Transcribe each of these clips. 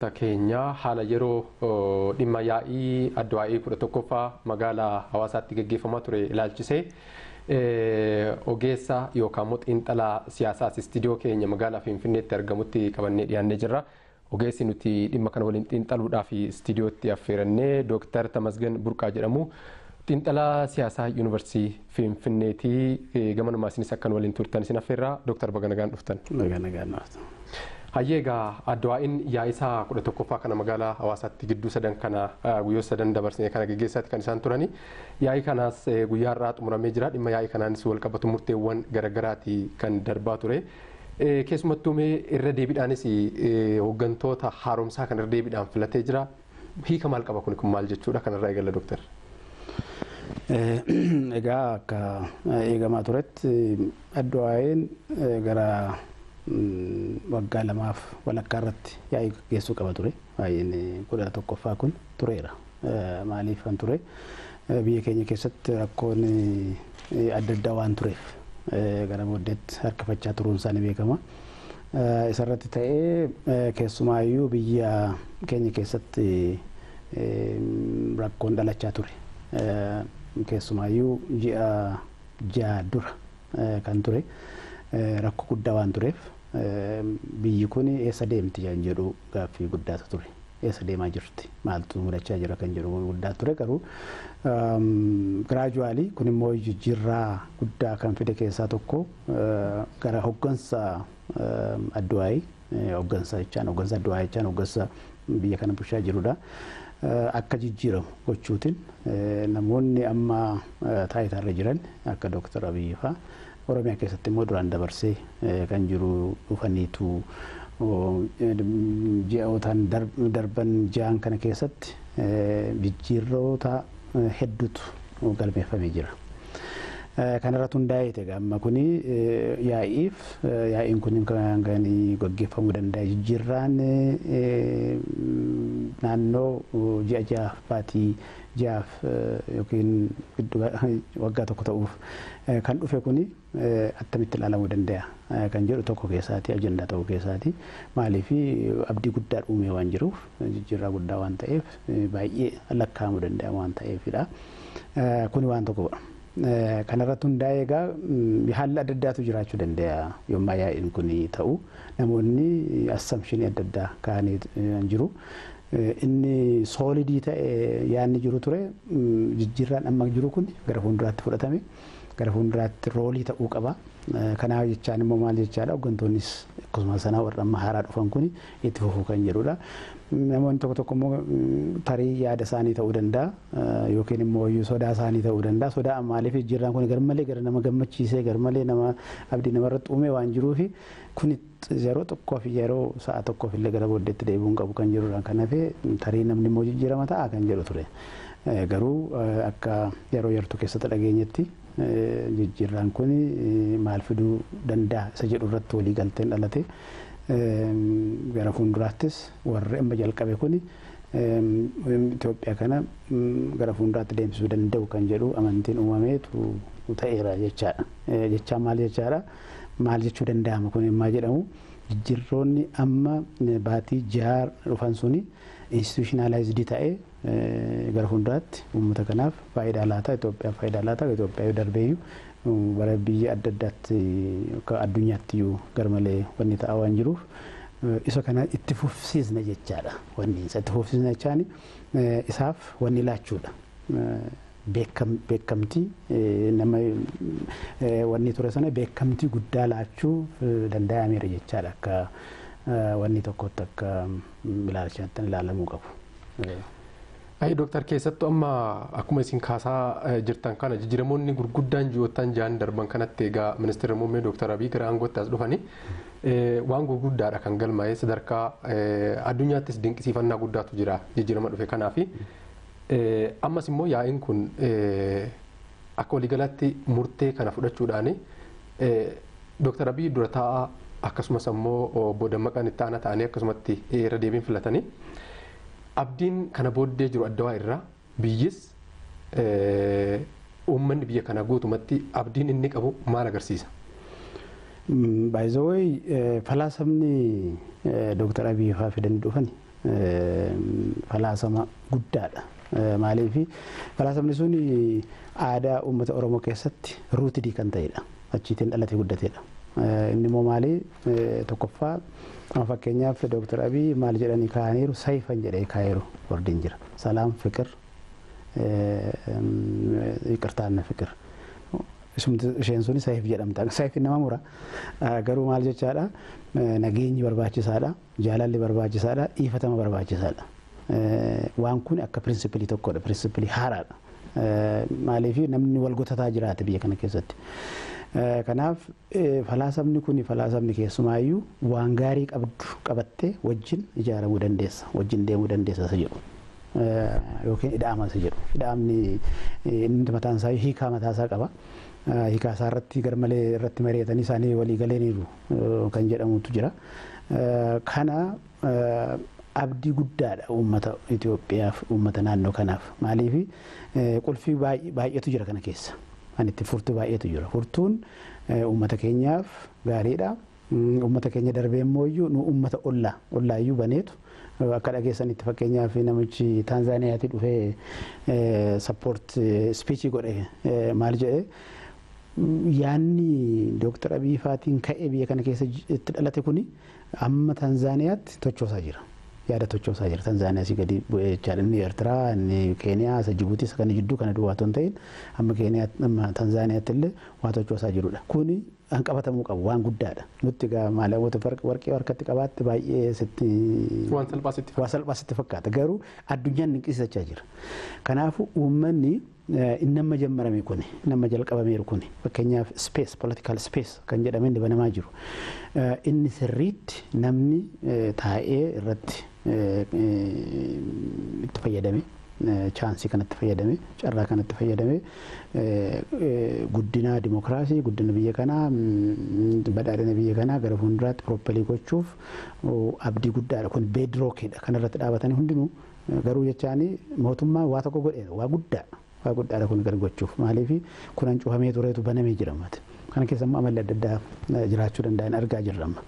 Keenya haala yeroo dhimma yaa'ii ADWUI 11ffaa magaalaa Hawaasaatti gaggeeffamaa ture ilaalchisee ogeessa yookaan xiinxalaa siyaasaa istiidiyoo keenya magaalaa Finfinneetti argamutti qabannee dhiyaannee jirra. Ogeessi nuti dhimma kana waliin xiinxaluudhaaf istiidiyootti affeerannee Dr. Tamasgen Burqaa jedhamu xiinxalaa siyaasaa Yuunivarsiitii Finfinneetii gamanumaa isinis akkan waliin turtan isin affeerraa Dr. Baganagaan dhuftan. Hayyeegaa ADWUI'n yaa'isaa 11ffaa kana magaalaa Hawaasaatti gidduu sadan kana guyyoota sadan dabarsine kana gaggeessaatti kan isaan turani. Yaa'ii kanaas guyyaa irraa xumuramee jira. Dhimma yaa'ii kanaanis wal qabatu murteewwan garaagaraati kan darbaa ture. Keessumattuu irra deebiidhaanis hooggantoota haaromsaa kan irra deebiidhaan filatee jira. Hiika maal qaba kun maal jechuudha kanarraa eegalla Dooktar? Egaa akka eegamaa turetti ADWUI'n gara waggaa lamaaf walakkaa irratti yaa'ii gaggeessuu qaba ture. Yaa'iin 11ffaa kun tureera. Maaliif kan ture? Biyya keenya keessatti rakkoon adda addaa waan tureef gara booddeetti harkifachaa turuun isaanii beekama. Isarratti ta'ee keessumaayyuu biyya keenya keessatti rakkoon dhalachaa ture. Keessumaayyuu ji'a dura kan ture rakkoo guddaa waan tureef biyyi kun eessa deemti jedhu gaaffii guddaatu ture. Eessa deemaa jirti? Maaltu mudachaa jira kan jedhu guddaa ture garuu giraajuwaalii kun immoo jijjiirraa guddaa kan fide keessaa tokko gara hooggansa ADWUI hooggansa ADWUI jechaan hooggansa biyya kana bulchaa jirudha. Akka jijjiiramu gochuutiin namoonni amma taayitaarra jiran akka Dr. Abiy fa'aa Oromiyaa keessatti immoo duraan dabarsee kan jiru dhufaniitu ji'ootaan darban ji'aan kana keessatti jijjiirroota hedduutu galmeeffamee jira. Kanarratti hundaa'ee amma kuni yaa'iin kun kan gaggeeffamuu danda'a. Jijjiirraan naannoo ji'a ja'aaf baatii ja'aaf yookiin waggaa tokko ta'uuf kan dhufe kuni attamitti ilaalamuu danda'a kan jedhu tokko keessaati ajandaa ta'uu keessaati. Maaliif abdii guddaa uumee waan jiruuf jijjiirraa guddaa waan ta'eef baay'ee lakkaa'amuu danda'a waan ta'eefidha. Kuni waan tokkodha. Kanarratti hundaa'ee egaa haalli adda addaatu jiraachuu danda'a yommuu yaa'iin kun ta'u namoonni assumption adda addaa kaa'anii jiru. Inni soolidii ta'e yaadni jiru ture jijjiirraan amma jiru kun gara fuulduraatti fudhatame gara fuulduraatti roolii ta'uu qaba. Kanaaf jechaan immoo maal jechaadha hooggantoonnis akkasuma sanaa warra amma haaraa dhufan kun itti fufuu kan jedhudha. Namoonni tokko tokko immoo tarii yaada isaanii ta'uu danda'a yookiin immoo sodaa isaanii ta'uu danda'a. Sodaa maaliif jijjiirraan kun garmalee gara nama gammachiisee garmalee nama abdii namarratti uume waan jiruufi kun yeroo tokkoo fi yeroo sa'a tokkoof illee gara booddeetti deebi'uun qabu kan jedhudha. Kan hafe tarii namni immoo jijjiirama ta'a kan jedhu ture. Garuu akka yeroo yartuu keessatti dhageenyetti jijjiirraan kun maal fiduu danda'a isa jedhu irratti walii galteen dhalate. Gara fuulduraattis warri amma jalqabe kun Itoophiyaa kana gara fuulduraatti deemsisuu danda'u kan jedhu amantiin uumameetu ta'eera jechaadha. Jechaan maal jechaadha? Maal jechuu danda'ama kun immaa jedhamu jijjiirroonni amma baatii ja'a dhufan suni institutionalized ta'ee gara fuulduraatti uummata kanaaf faayidaa laata Itoophiyaaf faayidaa laata Itoophiyaa darbeeyyuu bara biyya adda addaatti addunyaatti garmalee wanni ta'aa waan jiruuf isa kana itti fufsiisna jechaadha. Wanni isa itti fufsiisna jechaan isaaf wanni laachuudha. Beekamtii nama wanni ture sana beekamtii guddaa laachuu danda'ameera jechaadha akka wanni tokkotti akka ilaalchaatti ilaalamuu qabu. Dooktar keessattuu amma akkuma isin kaasaa jirtan kana jijjiiramoonni gurguddaan ji'oottan ja'an darban kanatti egaa ministeera muummee Dooktar Abiy gara aangootti as dhufanii waan gurguddaadha kan galmaa'ee sadarkaa addunyaattis dinqisiifannaa guddaatu jira jijjiirama dhufe kanaafi. Ammas immoo yaa'iin kun akka waliigalaatti murtee kana fudhachuudhaan Dooktar Abiy dura taa'aa akkasumas immoo obbo Dammaqaan itti aanaa ta'anii akkasumatti irra deebiin filatanii abdiin kana booddee jiru ADWUI irraa biyyis uummanni biyya kana guutumatti abdiin inni qabu maal agarsiisa? By the way, falaasamni Dr. Abiy fa'aa fidanii dhufan falaasama guddaadha. Maaliif falaasamni sun aadaa uummata Oromoo keessatti ruutidii kan ta'edha. Achiitiin dhalatee guddateedha. Inni immoo maali tokkoffaa fakkeenyaaf Dr. Abiy maal jedhanii kaa'aniiru sayfan jedhee kaa'eeru wardiin jira. Salaam fikir iqirtaanna fikir. Isheen suni sayf jedhamta. Sayfi nama mura garuu maal jechaadha nageenyi barbaachisaadha, jaalalli barbaachisaadha, dhiifatama barbaachisaadha. Waan kun akka pirinsipilii tokkodha, pirinsipilii haaraadha. Maaliif namni wal gotataa jiraate biyya kana keessatti. Kanaaf falaasamni kun falaasamni keessumaayyuu waan gaarii qabattee wajjin ijaaramuu dandeessa, wajjin deemuu dandeessa isa jedhu. Yookiin ida'ama isa jedhu. Ida'amni inni mataan isaa hiikaa mataa isaa qaba. Hiikaa isaa irratti garmalee irratti mari'atanii isaanii walii galaniiru kan jedhamutu jira. Kana abdii guddaadha uummata Itoophiyaaf, uummata naannoo kanaaf. Maaliif qulfii baay'eetu jira kana keessa. Kan itti furtuu baay'eetu jira. Furtuun uummata keenyaaf gaariidha. Uummata keenya darbee immoo nu uummata ollaayyuu baneetu akka dhageessanitti fakkeenyaaf namichi Taanzaaniyaatii dhufee sappoort spiichii godhe maal jedhee yaanni Dr. Abiy faatiin ka'ee biyya kana keessa itti dhalate kuni amma Taanzaaniyaatti tochoosaa jira. Yaada tochoosaa jira. Taanzaaniyaa si gadi bu'ee jechaadha. Inni Eertiraa, inni Keeniyaa, isa Jibuutii isa kana jidduu kana duwwaa otoo hin ta'in amma Keeniyaatti amma Taanzaaniyaatti illee waa tochoosaa jirudha. Kuni hanqabatamuu qabu waan guddaadha. Nutti egaa maallaqoota warqee harkatti qabaatte baay'ee sitti waan salphaa sitti fakkaata. Garuu addunyaan dinqisiisachaa jira. Kanaafuu uummanni inni amma jammarame kuni nama jalqabameeru kuni fakkeenyaaf space political space kan jedhamee banamaa jiru. Inni sirriitti namni taa'ee irratti itti fayyadame chaansii kanatti fayyadame carraa kanatti fayyadame guddina dimokiraasii guddina biyya kanaa badhaadhina biyya kanaa gara fuulduraatti properly gochuuf abdii guddaadha. Kun bedrockidha kanarratti dhaabatanii hundinuu garuu jechaanii mootummaa waa tokko godheera waa guddaadha kun gara gochuuf maaliif kunan cufamee tureetu banamee jira mate. Kana keessa immoo amalli adda addaa jiraachuu danda'an argaa jirra amma.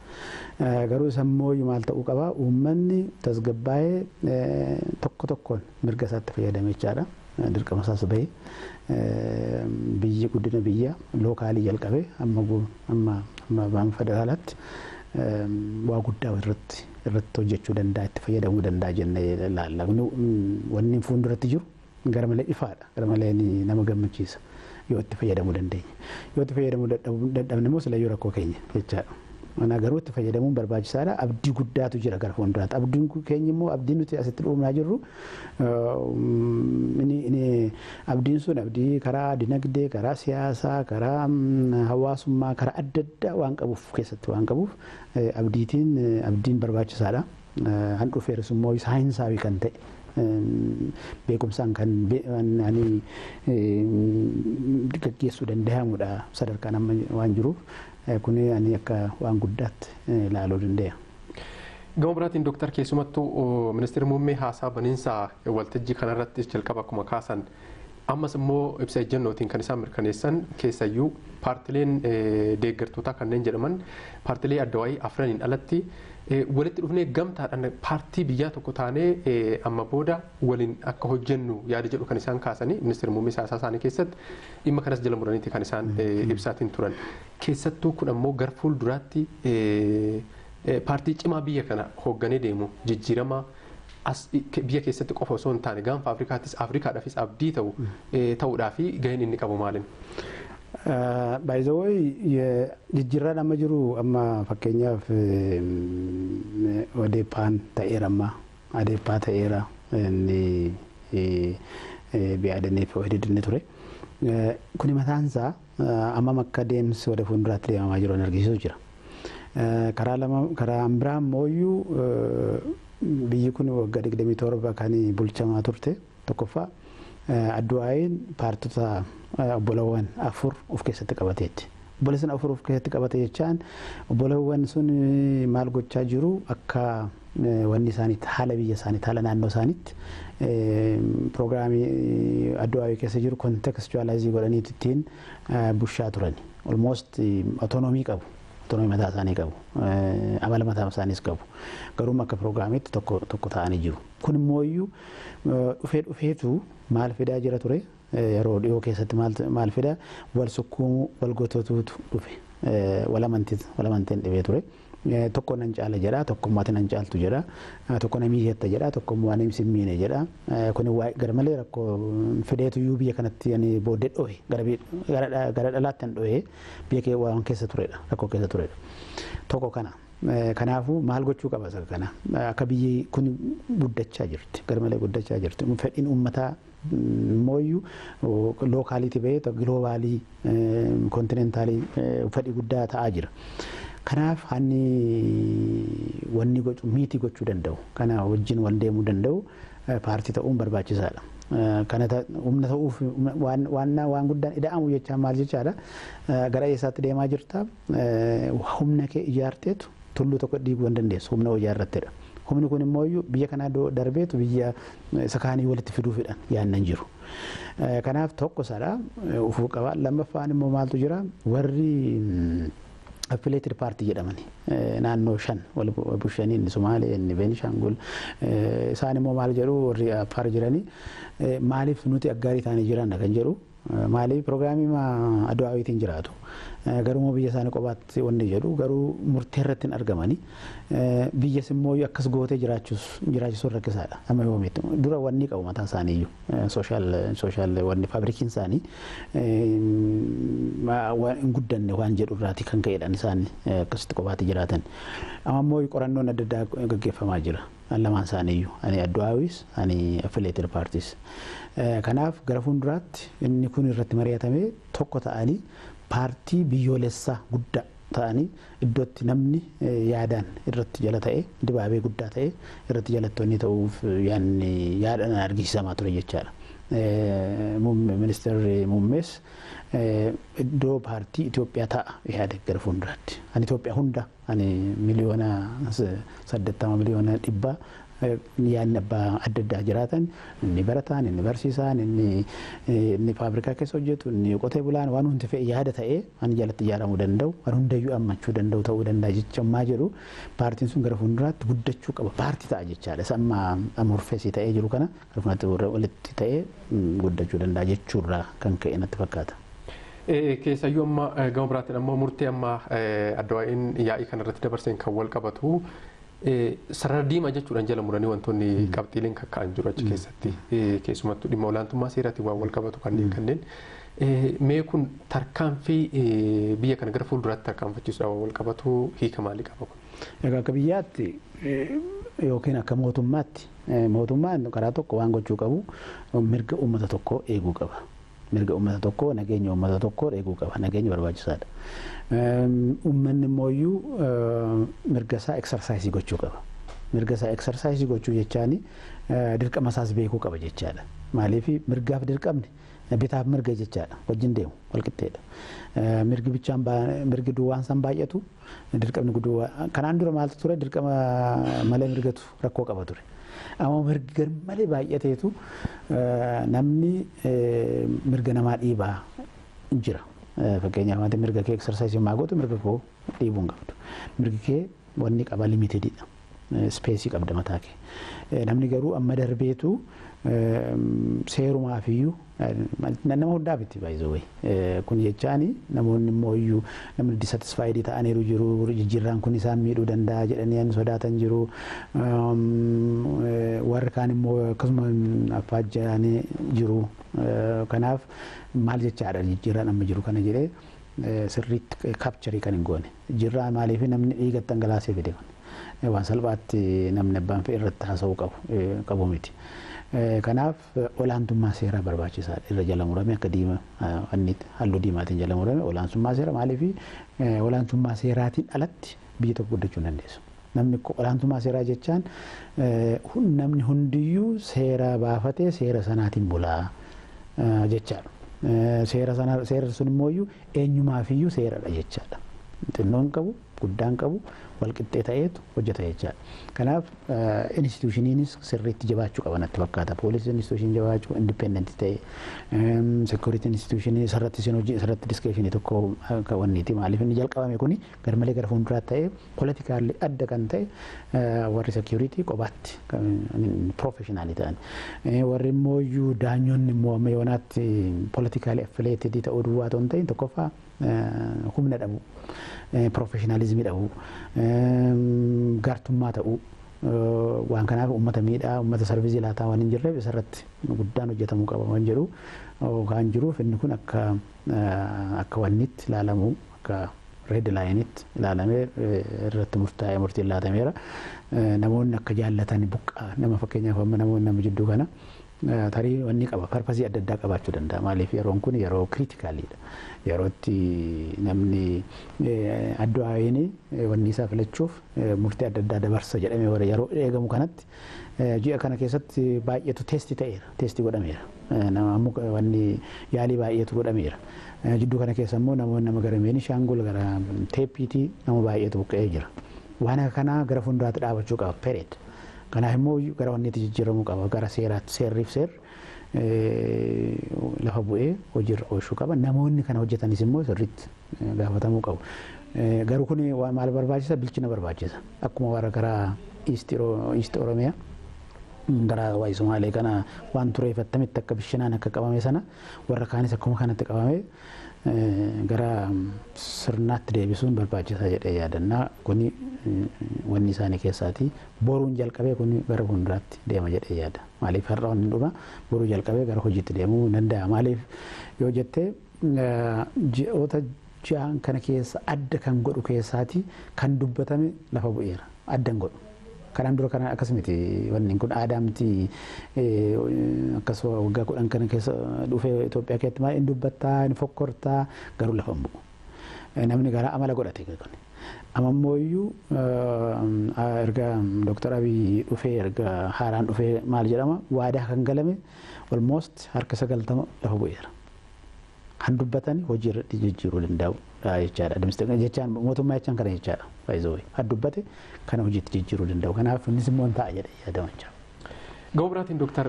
Garuu sammoo maal ta'uu qaba uummanni tasgabbaa'ee tokkoon mirga isaatti fayyadamee jechaadha. Dirqama isaas bahee biyyi guddina biyya lookaalii jalqabee amma baan federaalaatti waa guddaa irratti hojjechuu danda'a itti fayyadamuu danda'a jennee ilaalla. Wanni fuulduratti jiru gara malee ifaadha. Gara malee nama gammachiisa. Yoo itti fayyadamuu dandeenya. Yoo itti fayyadamuu dadhabne immoo silayyuu rakkoo keenya jechaadha. Mana garuu itti fayyadamuun barbaachisaadha. Abdii guddaatu jira gara fuulduraatti. Abdiin keenya immoo abdiin nuti asitti dhuunfaa jirru abdiin sun abdii karaa dinagdee, karaa siyaasaa, karaa hawaasummaa, karaa adda addaa waan qabuuf keessatti waan qabuuf abdiin barbaachisaadha. Han dhufeeris immoo saayinsaawi kan ta'e. Beekumsaan kan gaggeessuu danda'amudha sadarkaan amma waan jiruuf kuni akka waan guddaatti ilaaluu dandeenya. Gama biraatiin Dooktar keessumattuu Ministeerri Muummee haasaa baniinsaa waltajjii kanarratti jalqaba akkuma kaasan ammas immoo ibsa ejjennootiin kan isaan mirkaneessan keessayyuu paartileen deeggartootaa kanneen jedhaman paartilee ADWUI afraniin alatti walitti dhufnee gamtaadhaan paartii biyyaa tokko taanee amma booda waliin akka hojjennu yaada jedhu kan isaan kaasanii Ministeerri Muummee haasaa isaanii keessatti dhimma kanas jala muraniiti kan isaan ibsaatiin turan. Keessattuu kun ammoo gara fuulduraatti paartii cimaa biyya kana hoogganee deemu jijjiirama biyya keessatti qofa osoo hin taane gaanfa Afrikaadhaafis abdii ta'uudhaa fi gaheen inni qabu maalin? By the way, jijjiirraan amma jiru amma fakkeenyaaf odeeffaan ta'eera amma adeeffaa ta'eera inni bi'aadanii fi ODN ture. Kuni mataansaa amma akka deemsi wada fuulduraatti deemamaa jiru argisiisu jira. Karaa biraan mooyyuu biyyi kun waggaa 27 kan bulchamaa turte tokkoffaa ADWUIin paartota obbolawwan 4 of keessatti qabateetti. Obboleessan 4 of keessatti qabate jechaan obbolawwan sun maal gochaa jiru akka wanni isaaniitti haala biyya isaaniitti haala naannoo isaaniitti piroogiraamii ADWUI keessa jiru kontekstuwalaayizii godhanii ittiin bushaa turan. Almost autonomii qabu. autonomii mataa isaanii qabu. Amala mataa isaaniis qabu. Garuu akka piroograamiitti tokko ta'anii jiru. Kun immoo iyyuu dhufeetu maal fidaa jira ture yeroo dhiyoo keessatti maal fidaa wal sukkuumuu wal gototuutu dhufe. Walamantiin dhibee ture. Tokko nan caala jedha tokko maatiin nan caaltu jedha tokko namii hetta jedha tokko waan hin simmiine jedha kun garmalee rakkoo fideetu iyyuu biyya kanatti yani booddee dhohe gara dhalaatti hin dhohe biyya kee waan keessa turedha rakkoo keessa turedha tokko kana kanaafuu maal gochuu qaba isa kana akka biyyi kun guddachaa jirti garmalee guddachaa jirti fedhiin uummataa mooyyuu lookaaliitii bahee giloobaalii kontinentaalii fedhii guddaa ta'aa jira. Kanaaf wanni miitii gochuu danda'u kana wajjin wal deemuu danda'u paartii ta'uun barbaachisaadha. Kana humna ta'uuf waan guddaan ida'amu jechaa maal jechaadha gara eessaatti deemaa jirta humna kee ijaarteetu tulluu tokko dhiibuu hin dandeessu humna ijaarrattedha. Humni kun immoo biyya kanaa darbeetu biyya isa kaanii walitti fiduufidhaan yaadnan jiru. Kanaaf tokko sadha ufuu qaba lammaffaan immoo maaltu jira warri affiliated party jedhamani naannoo 5 wal bushanii inni Somaalee inni Beenishaangul isaan immoo maal jedhu warri afar jiranii maaliif nuti aggaarii taanii jiran kan jedhu maaliif piroograamii Adduwaayiitiin jiraatu garuu biyya isaanii qobaatti wanni jedhu garuu murtee irratti hin argamani biyya simmoo akkas gootee jiraachisuu rakkisaadha amma yoomiitti dura wanni qabu mataa isaanii iyyuu social wanni faabrikiin isaanii waan guddanne waan jedhu irraati kan ka'edhaan isaan akkasitti qobaatti jiraatan amma immoo qorannoon adda addaa gaggeeffamaa jira lamaan isaanii iyyuu ani Adduwaayis ani affiliated parties kanaaf gara fuulduraatti inni kun irratti mari'atamee tokko ta'anii paartii biyyoolessaa guddaa ta'anii iddootti namni yaadaan irratti jala ta'e dibaabee guddaa ta'e irratti jalattoonni ta'uuf yaadaan argisiisamaa ture jechaadha. Ministeerri muummees iddoo paartii Itoophiyaa ta'a yaada gara fuulduraatti. Ani Itoophiyaa hunda ani miliyoona 80 miliyoona 100 yaadni abbaa adda addaa jiraatan inni barataan inni barsiisaan inni faabrikaa keessa hojjetu inni qotee bulaan waan hundi fe'e yaada ta'ee ani jalatti ijaaramuu danda'u waan hundayyuu ammachuu danda'u ta'uu danda'a jechammaa jedhu paartiin sun gara fuulduraatti guddachuu qaba paartii ta'a jechaadha isa amma amorfeesii ta'ee jiru kana gara fuulduraatti walitti ta'ee guddachuu danda'a jechuurraa kan ka'e natti fakkaata. Keessayyuu amma gama biraatiin ammoo murtee amma Adduwaayiin yaa'ii kanarratti dabarseen kan wal qabatu sarara diimaa jechuudhaan jala muranii wantoonni qabxiileen kakka'an jiru achi keessatti keessumattuu dhimma olaantummaa seeraatiin waan wal qabatu kanneen mee kun tarkaanfii biyya kana gara fuulduraatti tarkaanfachiisuudhaan wal qabatu hiika maalii qaba kun? Egaa akka biyyaatti yookiin akka mootummaatti mootummaan karaa tokko waan gochuu qabu mirga uummata tokkoo eeguu qaba. Mirga uummata tokkoo nageenya uummata tokkoo eeguu qaba nageenya barbaachisaadha. Uummanni immoo mirga isaa exersaayisii gochuu qaba. Mirga isaa exersaayisii gochuu jechaani dirqama isaas beekuu qaba jechaadha. Maaliif mirgaaf dirqamni bitaaf mirga jechaadha wajjin deemu walqixxeedha. Mirgi bichaan mirgi duwwaan san baay'atu dirqamni guddoo kanaan dura maaltu ture dirqama malee mirgatu rakkoo qaba ture. Amma mirga malee baay'ateetu namni mirga namaa dhiibaa jira. Fakkeenyaaf wanti mirga kee exersaayisii maa gootu mirga koo dhiibuu hin qabdu. Mirgi kee wanni qaba limitedidha. Speesii qabda mataa kee. Namni garuu amma darbeetu seerumaafiyyuu nama hundaaf itti baay'isuu kun jechaani namoonni immoo iyyuu namni dissatisfaayidii ta'aniiru jiru jijjiirraan kun isaan miidhuu danda'a jedhanii sodaatan jiru warri kaan immoo akkasuma affaajjanii jiru kanaaf maal jechaadha jijjiirraan amma jiru kana jedhee sirriitti kaapcharii kan hin goone jijjiirraa maaliif namni dhiiga dhangalaasee fide waan salphaatti namni abbaan fe'e irratti haasa'uu qabu miti. Kanaaf olaantummaa seeraa barbaachisaadha irra jala murame akka halluu diimaatiin jala murame olaantummaa seeraa maaliif olaantummaa seeraatiin alatti biyya tokko guddachuu hin dandeessu. Namni olaantummaa seeraa jechaan namni hundiyyuu seera baafatee seera sanaatiin bulaa jechaadha. Seera sun immoo eenyumaafiyyuu seeradha jechaadha. Xinnoon qabu guddaan qabu wal qixxee ta'eetu hojjeta jechaadha. Kanaaf institushiniinis sirriitti jabaachuu qaba natti fakkaata. Poolisii institushinii jabaachuu independent ta'e security institushinii sarratti isin hojii sarratti diskeeshinii tokko kawanniiti. Maaliif inni jalqabame kuni garmalee gara fuulduraatti ta'e politikaalli adda kan ta'e warri security qobaatti professionaalii ta'an. Warri immoo iyyuu daanyonni immoo amma yoonaatti politikaalii affiliated ta'uu duwwaa ta'uu hin ta'in tokkoffaa humna dhabu. Professionalismii dhabu gartummaa ta'u waan kanaaf uummata miidhaa uummata sarviizii laataa waan hin jirreef isarratti guddaan hojjetamuu qaba waan jedhu kan jiruuf inni kun akka wannitti ilaalamu akka red laayinitti ilaalamee irratti murtaa'ee murtiin laatameera. Namoonni akka jaallatan buqqaa nama fakkeenyaaf amma namoonni nama jidduu kana tarii wanni qaba parpasii adda addaa qabaachuu danda'a. Maaliif yeroon kun yeroo kriitikaaliidha. Yerootti namni addu'aayiin wanni isaa filachuuf murtii adda addaa dabarsa jedhamee yeroo eegamu kanatti ji'a kana keessatti baay'eetu teestii ta'eera. Teestii godhameera. Nama wanni yaalii baay'eetu godhameera. Jidduu kana keessa immoo namoonni nama gara Beenishaangul gara Teeppiitii nama baay'eetu buqqa'ee jira. Waan kanaa gara fuulduraatti dhaabachuu qaba. Pereed. Kanaaf immoo gara wanniitti jijjiiramuu qaba. Gara seeraatti seerriif seerri lafa bu'ee hojiirra oolchuu qaba. Namoonni kana hojjetanis immoo sirriitti gaafatamuu qabu. Garuu kun maal barbaachisa? Bilchina barbaachisa. Akkuma warra gara East Oromiyaa gara waa'ee Somaalee kana waan tureeffatamitti akka bishinaan akka qabame sana warra kaanis akkuma kanatti qabame gara sirnaatti deebisuun barbaachisaa jedhee yaadannaa. Kuni wanni isaanii keessaati boruun jalqabee kuni gara fuulduraatti deema jedhee yaada. Maaliif har'a wanni dhuma boruu jalqabee gara hojiitti deemuu danda'a. Maaliif yoo jettee ji'oota ja'an kana keessa adda kan godhu keessaati kan dubbatame lafa bu'eera. Addan godhu. Kanaan dura kana akkas miti wanni kun aadaamti akkasuma waggaa 10 kana keessa dhufee Itoophiyaa keessatti maal inni dubbattaa inni fokkortaa garuu lafa hin bu'u. Namni gara amala godhate kun. Amma immoo iyyuu erga Dr. Abiy dhufee erga haaraan dhufee maal jedhama waadaa kan galame almost harka 90 lafa bu'eera. Kan dubbatanii hojii irratti jijjiiruu danda'u jechaadha. Jechaan mootummaa jechaan kana jechaadha. Faayizooyi. Kan dubbate kana hojiitti jijjiiruu danda'u. Kanaaf innis immoo ta'a jedhee yaadamachaa. Ga'u biraatiin Dooktar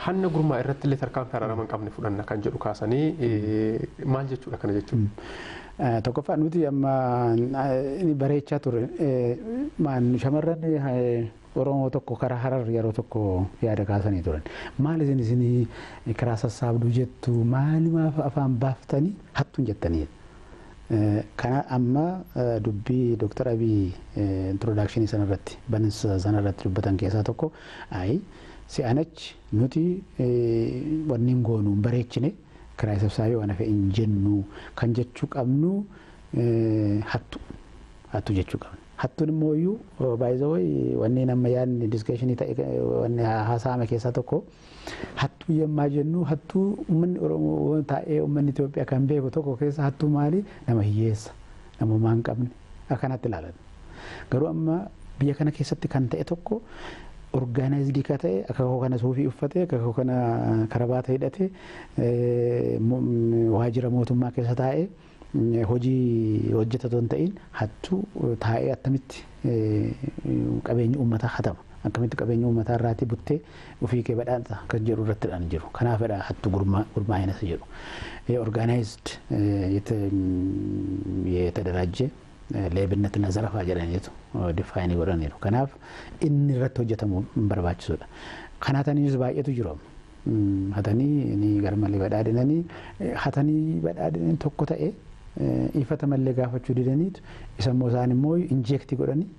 hanna gurmaa irratti illee tarkaanfii haraaraman qabne fudhanna kan jedhu kaasanii maal jechuudha kana jechuun? Tokkoffaa nuti amma bareechaa ture shamarran Oromoo tokko karaa Harar yeroo tokko yaada kaasanii turan. Maal isin karaa sassaabduu jettu maaliif afaan baaftanii hattuun jettanii? Kana amma dubbii Dr. Abiy introduction sanarratti bansa sanarratti dubbatan keessaa tokko si'anachi nuti wanni goonu bareechine karaa sassaabee waan hafe hin jennu kan jechuu qabnu hattu jechuu qabna. Hattuun immoo iyyuu baay'ee wanni nama yaadni discussionii ta'e wanni haasa'ame keessaa tokko hattuu yemmaa jennu hattuu uummanni Oromoo taa'ee uummanni Itoophiyaa kan beeku tokko keessa hattuu maali? Nama hiyyeessa namummaa hin qabne akkanatti ilaalan. Garuu amma biyya kana keessatti kan ta'e tokko orgaanaayizidii ka ta'e akka kana suufii uffatee akka kana karabaata hidhatee waajjira mootummaa keessa taa'ee hojii hojjetatu hin ta'in hattuu taa'ee attamitti qabeenya uummataa hatama. Akkamitti qabeenya uummataa irraatii buttee ofii kee badhaadha kan jedhu irrattidhaan jiru. Kanaafidha hattuu gurmaa'ina isa jedhu. Organized የተደራጀ ሌብነትና ዘረፋ jedhaniitu ዲፋይን godhaniiru. Kanaaf inni irratti hojjetamu barbaachisuudha. Kanaataniis baay'eetu jiru. Hatanii ni garmalee badhaadhinanii hatanii badhaadhinanii tokko ta'e ifata mallee gaafachuu didaniitu isa immoo isaan immoo injektii godhanii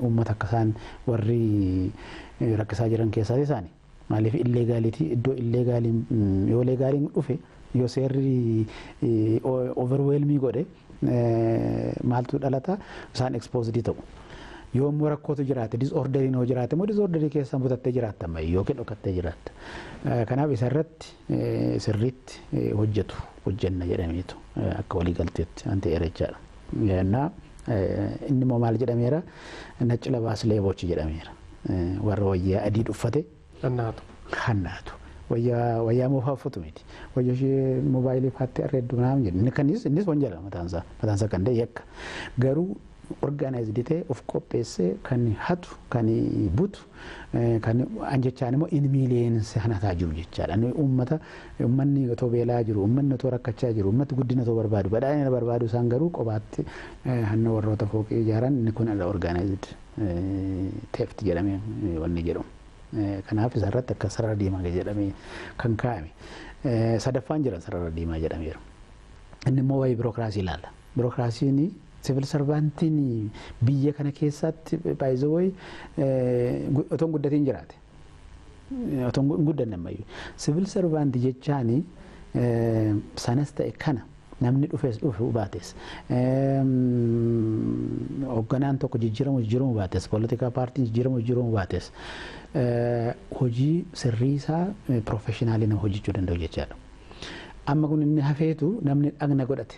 uummata akka isaan warri rakkisaa jiran keessaa isaanii. Maaliif illeegaalitii iddoo illeegaaliin yoo leegaaliin dhufe yoo seerri overwhelmii godhe maaltu dhalata isaan exposed ta'u. Yoo immoo rakkootu jiraate disorderiin hoo jiraate immoo disorderii keessa butattee jiraatta ammayyu yookiin dhokattee jiraatta. Kanaaf isarratti sirriitti hojjenna jedhameetu akka waliigalteetti anti erechaadha. Inni immoo maal jedhameera? Nacci labaas leebochi jedhameera. Warra wayyaa adii uffate hannaatu. wayyaa moofaaffatu miti wayyaa ishee moobaayilii faattee arreeddu naam jedhu innis wanjala mataansaa kan ta'e yakka garuu organized ta'e of qopheessee kan hatu kan butu kan anjechaan immoo in millions hanataa jiru jechaadha. Uummanni otoo beelaa jiru uummanni otoo rakkachaa jiru uummati guddina otoo barbaadu badhaadhina barbaadu isaan garuu qobaatti hanna warroota fooqii ijaaran inni kun organized theft jedhamee wanni jedhamu. Kanaaf isarratti akka sarara diimaa jedhamee kan kaa'ame sadaffaan jiran sarara diimaa jedhameera. Inni immoo waa'ee birookiraasii ilaala. Birookiraasiin civil servantiin biyya kana keessatti baay'ee otoo guddatiin jiraate otoo guddanne ammayyuu civil servant jechaani sanas ta'e kana namni dhufu baates hoogganaan tokko jijjiiramu baates politika paartiin jijjiiramu baates hojii sirrii isaa professionaalii nama hojjechuu danda'u jechaadha. Amma kun inni hafeetu namni dhagna godhate.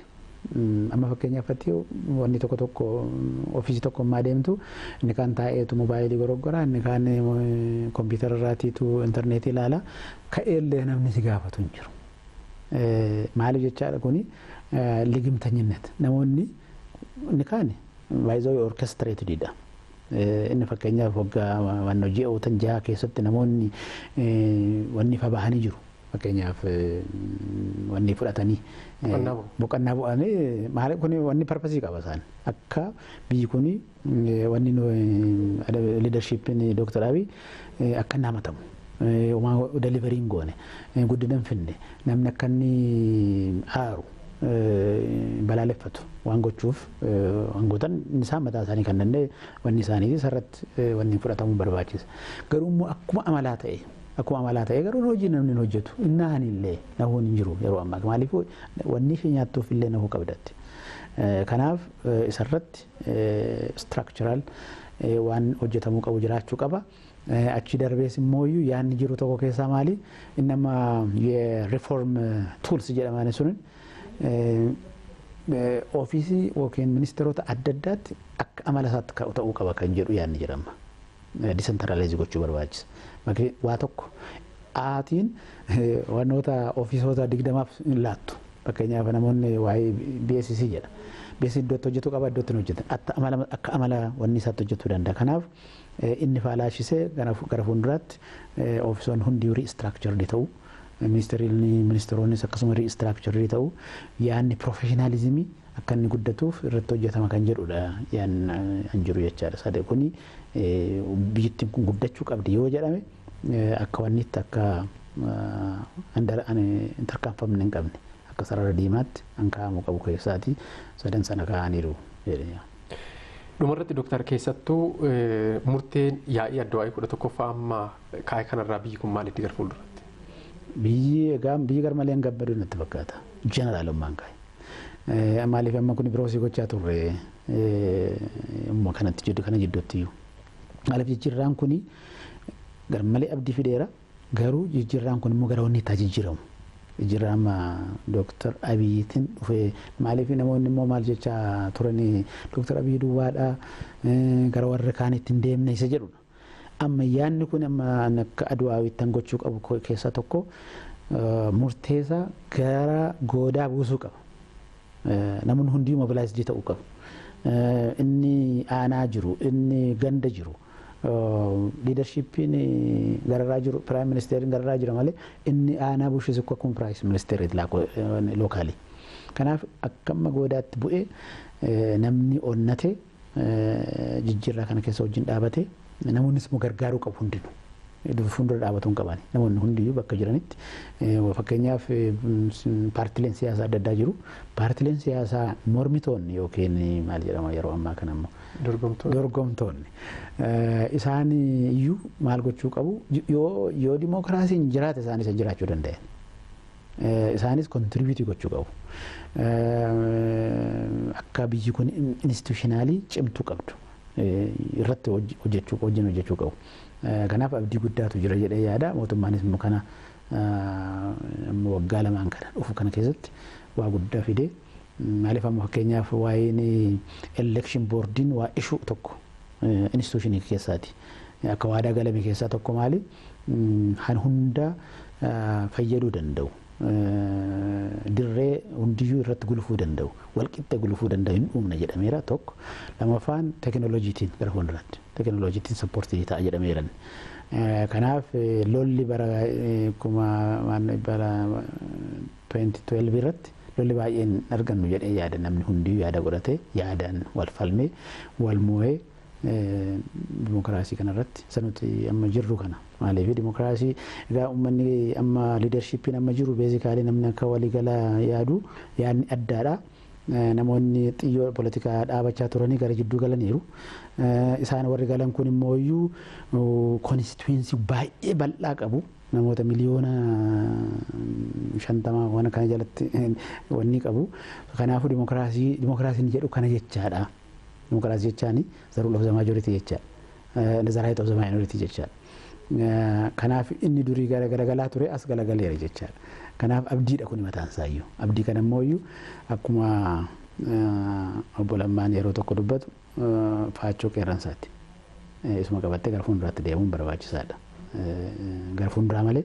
Amma fakkeenyaaf wanni tokko ofiisii tokko ammaa deemtu inni kaan taa'eetu moobaayilii goroggora inni kaan kompiitara irraatiitu intarneetii ilaala ka'eellee namni si gaafatu hin jiru. Maaliif jechaadha kuni ligimtanyinnet namoonni inni kaan baay'ee orkestireetididha. Inni fakkeenyaaf waggaa waan hojii ootan jaha keessatti namoonni wanni fa bahanii jiru. Fakkeenyaaf wanni fudhatanii boqonnaa bu'anii maali kun wanni parpasii qaba isaan akka biyyi kun wanni leadershipin Dr. Abiy akka namatamu deliveriin goone guddina finne namni akka inni aaru balaaleffatu waan gochuuf wangootan isaan mataa isaanii kan danda'e wanni isaanii sarratti wanni fudhatamuu barbaachisa. Garuu immoo akkuma amalaa ta'e garuu hojii namni hojjetu innaanillee nahuun hin jiru yeroo ammaa maaliif wanni fi nyaattuuf illee nahuu qabdatti. Kanaaf isarratti structural waan hojjetamuu qabu jiraachuu qaba. Achi darbees immoo yaanni jiru tokko keessaa maali innama reform tools jedhaman sun ofiisii yookiin ministeerota adda addaatti akka amala isaatti ta'uu qaba kan jedhu yaanni jedhama. Decentralize gochuu barbaachisa. Waa tokko aatiin wantoota ofiisota 20 laattu fakkeenyaaf namoonni waa'ee BSC jedha. BSC iddootti hojjetu qaba iddootti hojjetan akka amala wanni isaatti hojjetuu danda'a. Kanaaf inni faalaashisee gara fuulduraatti ofiisoon hundi restructured ta'u ministeeronnis akkasuma restructured ta'u yaanni professionalismii akka inni guddatuuf irratti hojjetama kan jedhudha yaan jiru jechaadha. Sadee kuni biyyattiin kun guddachuu qabdi yoo jedhame akka wannitti akka tarkaanfamne hin qabne akka sarara diimaatti kaa'amuu qabu keessaati sadan sana kaa'aniiru jedhanii. Dhumarratti Dooktar keessattuu murteen yaa'ii Addaa 11ffaa amma kaa'e kanarraa biyyi kun maalitti gara fuulduratti? Biyyi garmalee gabbaduu natti fakkaata. Jeneraalummaan kaa'e. Maaliif amma kun biroosii gochaa turre amma kanatti kana jidduutti iyyuu. Maaliif jijjiirraan kuni garmalee abdii fideera garuu jijjiirraan kun immoo gara wanni itti jijjiiramu. Jijjiirama Dr. Abiyyiitiin dhufee maaliif namoonni immoo maal jechaa turanii Dr. Abiy duwwaadha gara warra kaanitti hin deemne isa jedhudha. Amma yaanni kun amma akka Adwaawitti gochuu qabu keessaa tokko murteessa gara goodaa buusuu qaba. Namoonni hundi mobilaayizdii ta'uu qabu. Inni aanaa jiru, inni ganda jiru. Leadershipin gararraa jiru, Prime Ministeriin gararraa jira malee inni aanaa bushisu akkuma Prime Ministeriiti lookaali. Kanaaf akkamma goodaatti bu'ee namni onnate jijjiirraa kana keessa wajjin dhaabate namoonnis immoo gargaaruu qabu hundinuu. Fuuldura dhaabatuun qabani. Namoonni hundiyyuu bakka jiranitti fakkeenyaaf paartileen siyaasaa adda addaa jiru. Paartileen siyaasaa mormitoonni yookiin maal jedhama yeroo ammaa kana immoo dorgomtoonni. Isaan iyyuu maal gochuu qabu yoo dimookiraasiin jiraate isaanis jiraachuu danda'an. Isaanis kontribiutii gochuu qabu. Akka biyyi kun institutionaalii cimtuu qabdu. Irratti hojjechuu qabu. Kanaaf abdii guddaatu jira jedhee yaada. Mootummaanis immoo kana waggaa lamaan kana dhufu kana keessatti waa guddaa fidee maaliif amma fakkeenyaaf waa'een election boardiin waa ishuu tokko institutionii keessaati. Akka waadaa galame keessaa tokko maali? Han hunda fayyaduu danda'u. Dirree hundiyyuu irratti gulufuu danda'u. Walqixxee gulufuu danda'u hin dhumna jedhameera tokko. Lamaffaan teekinooloojiitiin gara fuulduraatti. Teekinooloojiitiin sappoortii ta'a jedhameeran. Kanaaf lolli bara 2012 irratti lolli baay'een argannu jedhee yaada namni hundi yaada godhatee yaadaan wal falmee wal moo'ee dimokiraasii kanarratti sanuti amma jirru kana maaliif dimokiraasii egaa uummanni amma liidarshiippiin amma jiru beezikaalii namni akka waliigalaa yaadu yaadni addaadha. Namoonni xiyyoo poolitikaa dhaabachaa turanii gara jidduu galaniiru. Isaan warri galan kun immoo iyyuu konstituensii baay'ee bal'aa qabu. Namoota miliyoona 50 waan kana jalatti wanni qabu. Kanaafuu dimokiraasiin jedhu kana jechaadha. Dimokiraasii jechaani zarul of the majority jechaadha. The right of the minority jechaadha. Kanaaf inni durii garagalaa ture as galagaleera jechaadha. Kanaaf abdiidha kun mataan isaayyuu. Abdii kana immoo iyyuu akkuma obbo Lammaan yeroo tokko dubbatu faachoo qeerransaati. Isuma qabattee gara fuulduraatti deemuun barbaachisaadha. Gara fuulduraa malee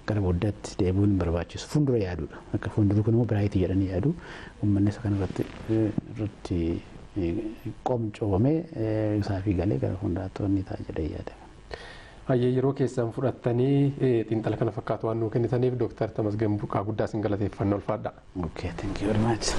gara booddaatti deebi'uun hin barbaachisu. Fuuldura yaaduudha. Akka fuuldurri kun immoo biraayitii jedhanii yaadu. Uummanni isa kanarratti qomcoomee isaafii galee gara fuulduraatti wanni ta'a jedhee yaada. Ayyee yeroo keessan fudhattanii xiinxala kana fakkaatu waan nuu kennitaniif Dooktar Tamasgeen Burqaa guddaa isin galateeffannaa ulfaadha. Okay, thank you very much.